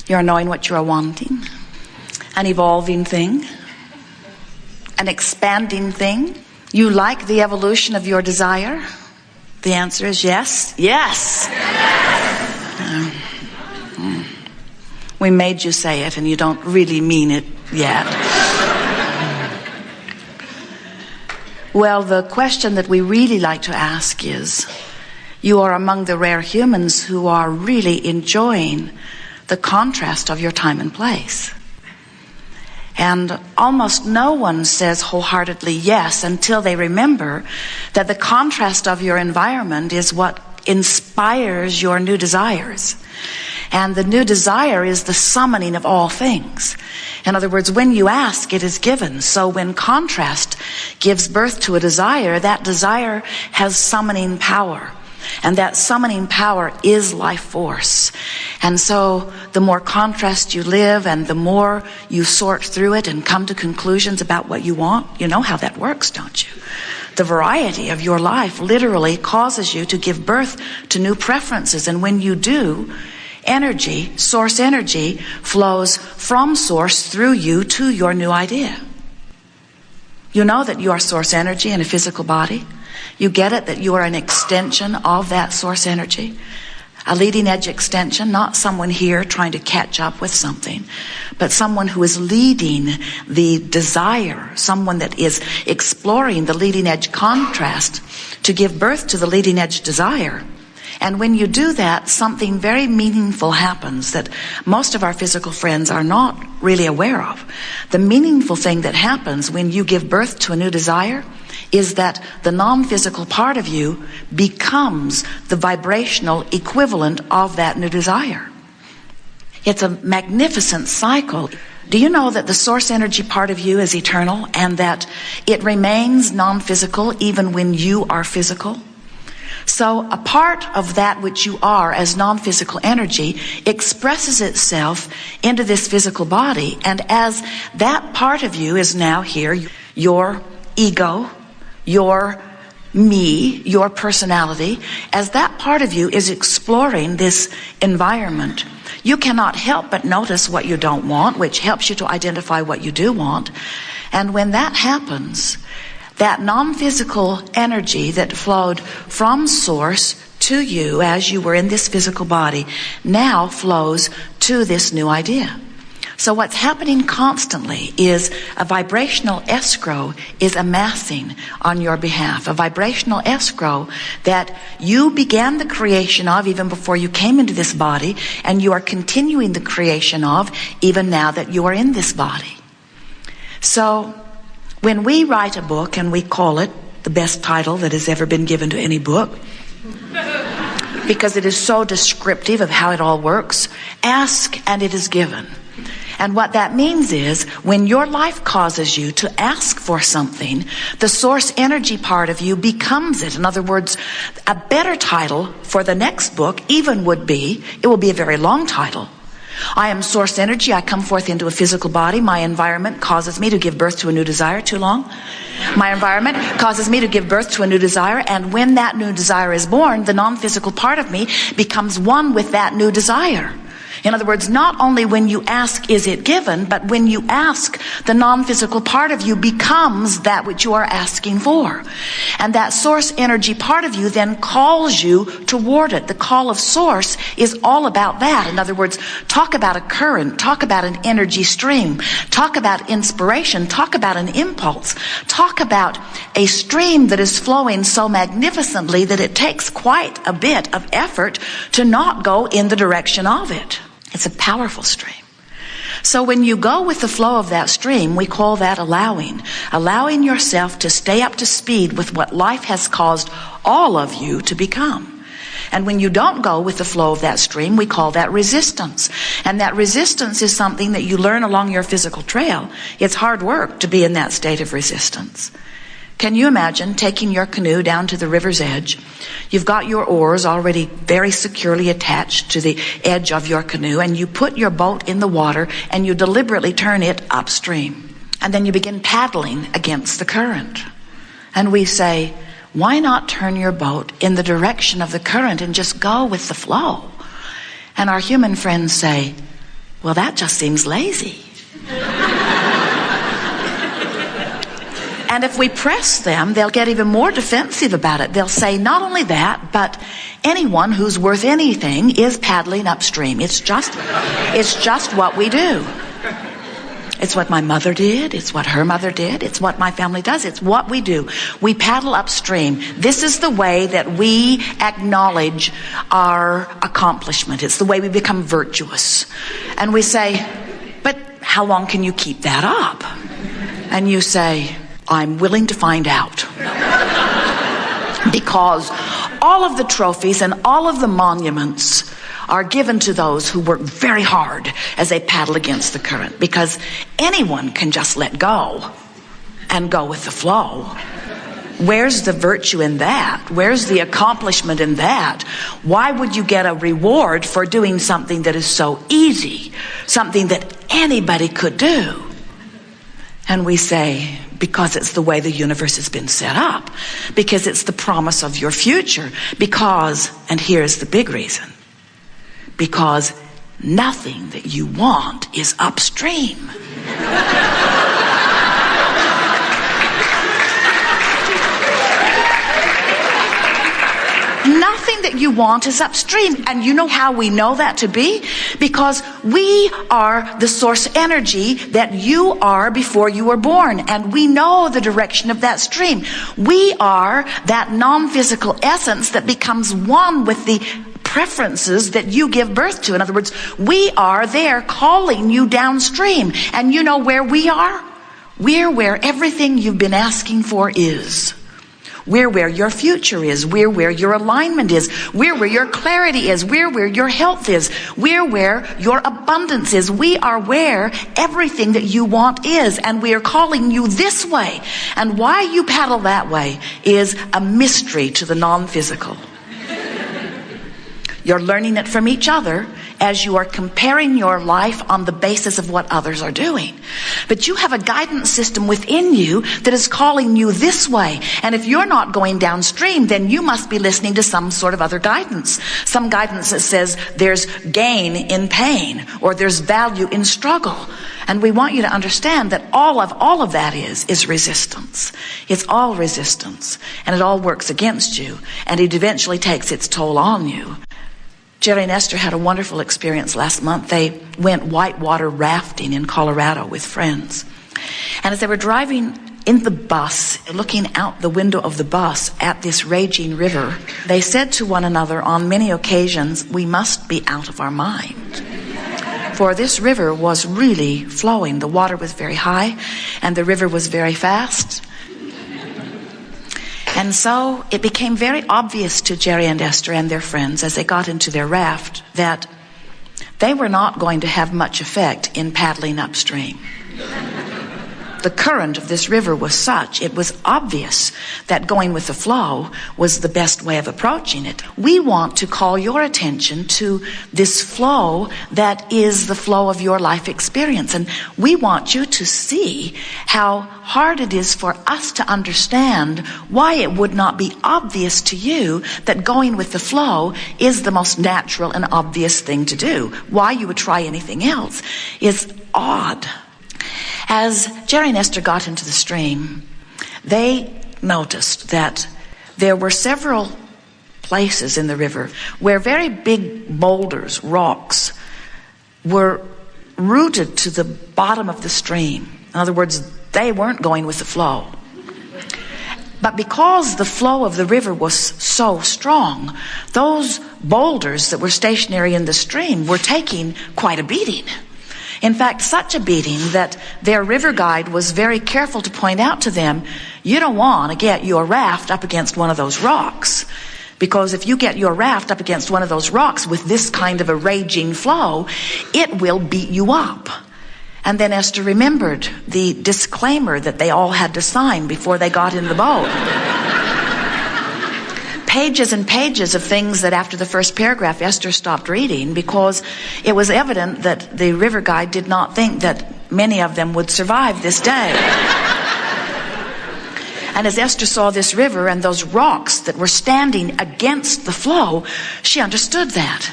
You're knowing what you are wanting, an evolving thing, an expanding thing. You like the evolution of your desire? The answer is yes. Yes. We made you say it and you don't really mean it yet. Well, the question that we really like to ask is, you are among the rare humans who are really enjoying the contrast of your time and place. And almost no one says wholeheartedly yes until they remember that the contrast of your environment is what inspires your new desires. And the new desire is the summoning of all things. In other words, when you ask, it is given. So when contrast gives birth to a desire, that desire has summoning power. And that summoning power is life force. And so the more contrast you live and the more you sort through it and come to conclusions about what you want, you know how that works, don't you? The variety of your life literally causes you to give birth to new preferences. And when you do, energy, source energy, flows from source through you to your new idea. You know that you are source energy in a physical body. You get it that you are an extension of that source energy, a leading edge extension, not someone here trying to catch up with something, but someone who is leading the desire, someone that is exploring the leading edge contrast to give birth to the leading edge desire. And when you do that, something very meaningful happens that most of our physical friends are not really aware of. The meaningful thing that happens when you give birth to a new desire is that the non-physical part of you becomes the vibrational equivalent of that new desire. It's a magnificent cycle. Do you know that the source energy part of you is eternal and that it remains non-physical even when you are physical? So a part of that which you are as non-physical energy expresses itself into this physical body. And as that part of you is now here, your ego, your me, your personality, as that part of you is exploring this environment, you cannot help but notice what you don't want, which helps you to identify what you do want. And when that happens, that non-physical energy that flowed from source to you as you were in this physical body now flows to this new idea. So what's happening constantly is a vibrational escrow is amassing on your behalf. A vibrational escrow that you began the creation of even before you came into this body, and you are continuing the creation of even now that you are in this body. So when we write a book and we call it the best title that has ever been given to any book, because it is so descriptive of how it all works, ask and it is given. And what that means is when your life causes you to ask for something, the source energy part of you becomes it. In other words, a better title for the next book even would be, it will be a very long title. I am source energy. I come forth into a physical body. My environment causes me to give birth to a new desire. Too long? My environment causes me to give birth to a new desire. And when that new desire is born, the non-physical part of me becomes one with that new desire. In other words, not only when you ask is it given, but when you ask, the non-physical part of you becomes that which you are asking for. And that source energy part of you then calls you toward it. The call of source is all about that. In other words, talk about a current, talk about an energy stream, talk about inspiration, talk about an impulse, talk about a stream that is flowing so magnificently that it takes quite a bit of effort to not go in the direction of it. It's a powerful stream. So when you go with the flow of that stream, we call that allowing yourself to stay up to speed with what life has caused all of you to become. And when you don't go with the flow of that stream, we call that resistance. And that resistance is something that you learn along your physical trail. It's hard work to be in that state of resistance. Can you imagine taking your canoe down to the river's edge? You've got your oars already very securely attached to the edge of your canoe, and you put your boat in the water and you deliberately turn it upstream. And then you begin paddling against the current. And we say, why not turn your boat in the direction of the current and just go with the flow? And our human friends say, Well, that just seems lazy. And if we press them, they'll get even more defensive about it. They'll say not only that, but anyone who's worth anything is paddling upstream. It's just what we do. It's what my mother did. It's what her mother did. It's what my family does. It's what we do. We paddle upstream. This is the way that we acknowledge our accomplishment. It's the way we become virtuous. And we say, but how long can you keep that up? And you say, I'm willing to find out. Because all of the trophies and all of the monuments are given to those who work very hard as they paddle against the current. Because anyone can just let go and go with the flow. Where's the virtue in that? Where's the accomplishment in that? Why would you get a reward for doing something that is so easy? Something that anybody could do? And we say, because it's the way the universe has been set up. Because it's the promise of your future. Because, and here's the big reason, because nothing that you want is upstream. Nothing that you want is upstream. And you know how we know that to be? Because we are the source energy that you are before you were born. And we know the direction of that stream. We are that non-physical essence that becomes one with the preferences that you give birth to. In other words, we are there calling you downstream. And you know where we are? We're where everything you've been asking for is. We're where your future is. We're where your alignment is. We're where your clarity is. We're where your health is. We're where your abundance is. We are where everything that you want is. And we are calling you this way. And why you paddle that way is a mystery to the non-physical. You're learning it from each other as you are comparing your life on the basis of what others are doing. But you have a guidance system within you that is calling you this way. And if you're not going downstream, then you must be listening to some sort of other guidance. Some guidance that says there's gain in pain or there's value in struggle. And we want you to understand that all of that is resistance. It's all resistance. And it all works against you. And it eventually takes its toll on you. Jerry and Esther had a wonderful experience last month. They went whitewater rafting in Colorado with friends. And as they were driving in the bus, looking out the window of the bus at this raging river, they said to one another on many occasions, we must be out of our mind. For this river was really flowing. The water was very high and the river was very fast. And so it became very obvious to Jerry and Esther and their friends as they got into their raft that they were not going to have much effect in paddling upstream. The current of this river was such, it was obvious that going with the flow was the best way of approaching it. We want to call your attention to this flow that is the flow of your life experience. And we want you to see how hard it is for us to understand why it would not be obvious to you that going with the flow is the most natural and obvious thing to do. Why you would try anything else is odd. As Jerry and Esther got into the stream, they noticed that there were several places in the river where very big boulders, rocks, were rooted to the bottom of the stream. In other words, they weren't going with the flow. But because the flow of the river was so strong, those boulders that were stationary in the stream were taking quite a beating. In fact, such a beating that their river guide was very careful to point out to them, you don't want to get your raft up against one of those rocks. Because if you get your raft up against one of those rocks with this kind of a raging flow, it will beat you up. And then Esther remembered the disclaimer that they all had to sign before they got in the boat. Pages and pages of things that after the first paragraph Esther stopped reading because it was evident that the river guide did not think that many of them would survive this day. And as Esther saw this river and those rocks that were standing against the flow, she understood that.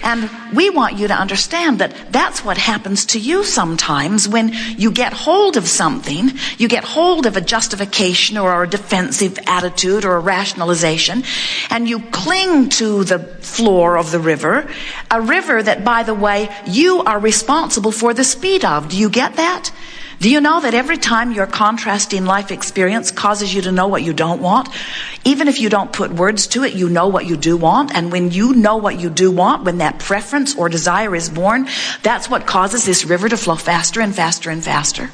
And we want you to understand that that's what happens to you sometimes when you get hold of something, you get hold of a justification or a defensive attitude or a rationalization, and you cling to the floor of the river, a river that, by the way, you are responsible for the speed of. Do you get that? Do you know that every time your contrasting life experience causes you to know what you don't want, even if you don't put words to it, you know what you do want? And when you know what you do want, when that preference or desire is born, that's what causes this river to flow faster and faster and faster.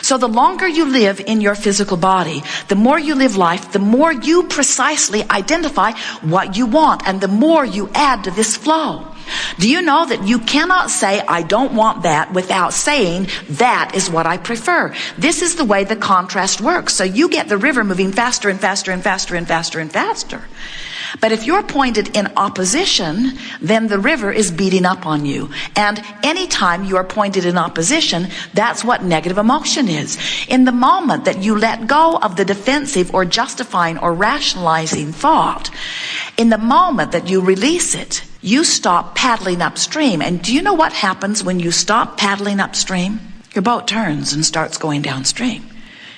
So the longer you live in your physical body, the more you live life, the more you precisely identify what you want, and the more you add to this flow. Do you know that you cannot say, I don't want that, without saying, that is what I prefer? This is the way the contrast works. So you get the river moving faster and faster and faster and faster and faster. But if you're pointed in opposition, then the river is beating up on you. And anytime you are pointed in opposition, that's what negative emotion is. In the moment that you let go of the defensive or justifying or rationalizing thought, in the moment that you release it, you stop paddling upstream. And do you know what happens when you stop paddling upstream? Your boat turns and starts going downstream.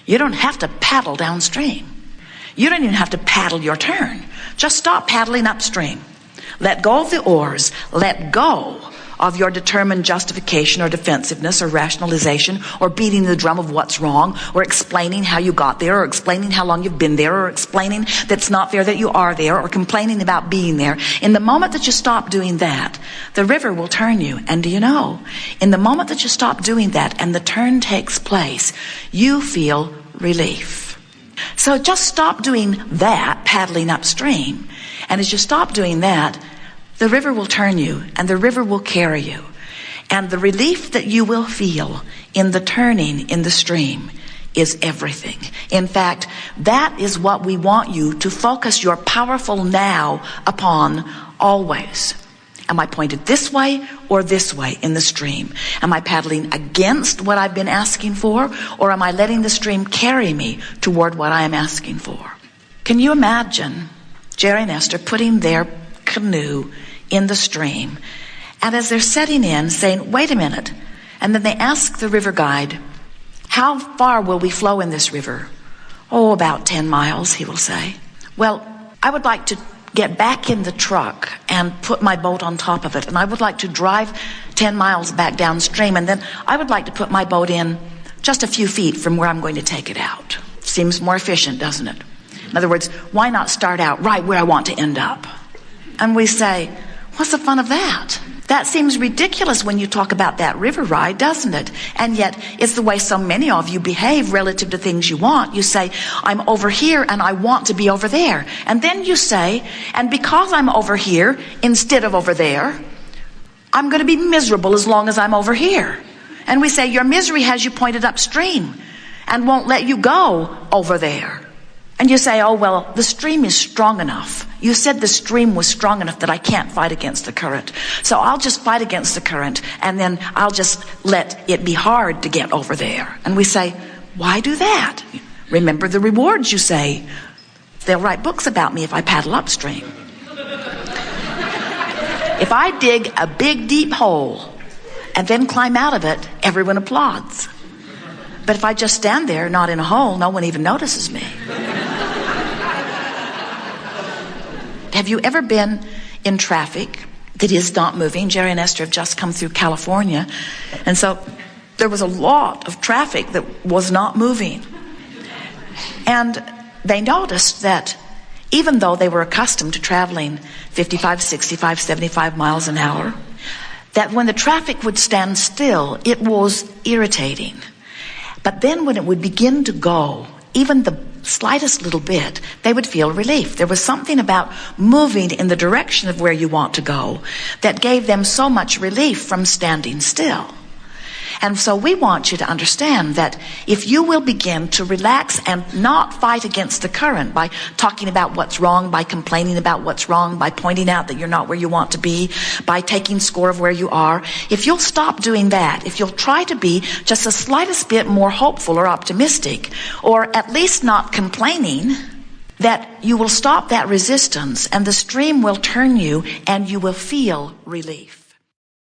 You don't have to paddle downstream. You don't even have to paddle your turn. Just stop paddling upstream. Let go of the oars. Let go of your determined justification or defensiveness or rationalization or beating the drum of what's wrong or explaining how you got there or explaining how long you've been there or explaining that it's not fair that you are there or complaining about being there. In the moment that you stop doing that, the river will turn you. And do you know, in the moment that you stop doing that and the turn takes place, you feel relief. So just stop doing that, paddling upstream. And as you stop doing that, the river will turn you and the river will carry you. And the relief that you will feel in the turning in the stream is everything. In fact, that is what we want you to focus your powerful now upon always. Am I pointed this way or this way in the stream? Am I paddling against what I've been asking for, or am I letting the stream carry me toward what I am asking for? Can you imagine Jerry and Esther putting their canoe in the stream, and as they're setting in, saying, wait a minute, and then they ask the river guide, how far will we flow in this river? Oh, about 10 miles, he will say. Well, I would like to get back in the truck and put my boat on top of it, and I would like to drive 10 miles back downstream, and then I would like to put my boat in just a few feet from where I'm going to take it out. Seems more efficient, doesn't it? In other words, why not start out right where I want to end up? And we say, what's the fun of that? That seems ridiculous when you talk about that river ride, doesn't it? And yet, it's the way so many of you behave relative to things you want. You say, I'm over here and I want to be over there. And then you say, and because I'm over here instead of over there, I'm going to be miserable as long as I'm over here. And we say, your misery has you pointed upstream and won't let you go over there. And you say, oh, well, the stream is strong enough. You said the stream was strong enough that I can't fight against the current. So I'll just fight against the current, and then I'll just let it be hard to get over there. And we say, why do that? Remember the rewards, you say. They'll write books about me if I paddle upstream. If I dig a big, deep hole and then climb out of it, everyone applauds. But if I just stand there, not in a hole, no one even notices me. Have you ever been in traffic that is not moving? Jerry and Esther have just come through California, and so there was a lot of traffic that was not moving. And they noticed that even though they were accustomed to traveling 55, 65, 75 miles an hour, that when the traffic would stand still, it was irritating. But then when it would begin to go, even the slightest little bit, they would feel relief. There was something about moving in the direction of where you want to go that gave them so much relief from standing still. And so we want you to understand that if you will begin to relax and not fight against the current by talking about what's wrong, by complaining about what's wrong, by pointing out that you're not where you want to be, by taking score of where you are, if you'll stop doing that, if you'll try to be just the slightest bit more hopeful or optimistic, or at least not complaining, that you will stop that resistance and the stream will turn you and you will feel relief.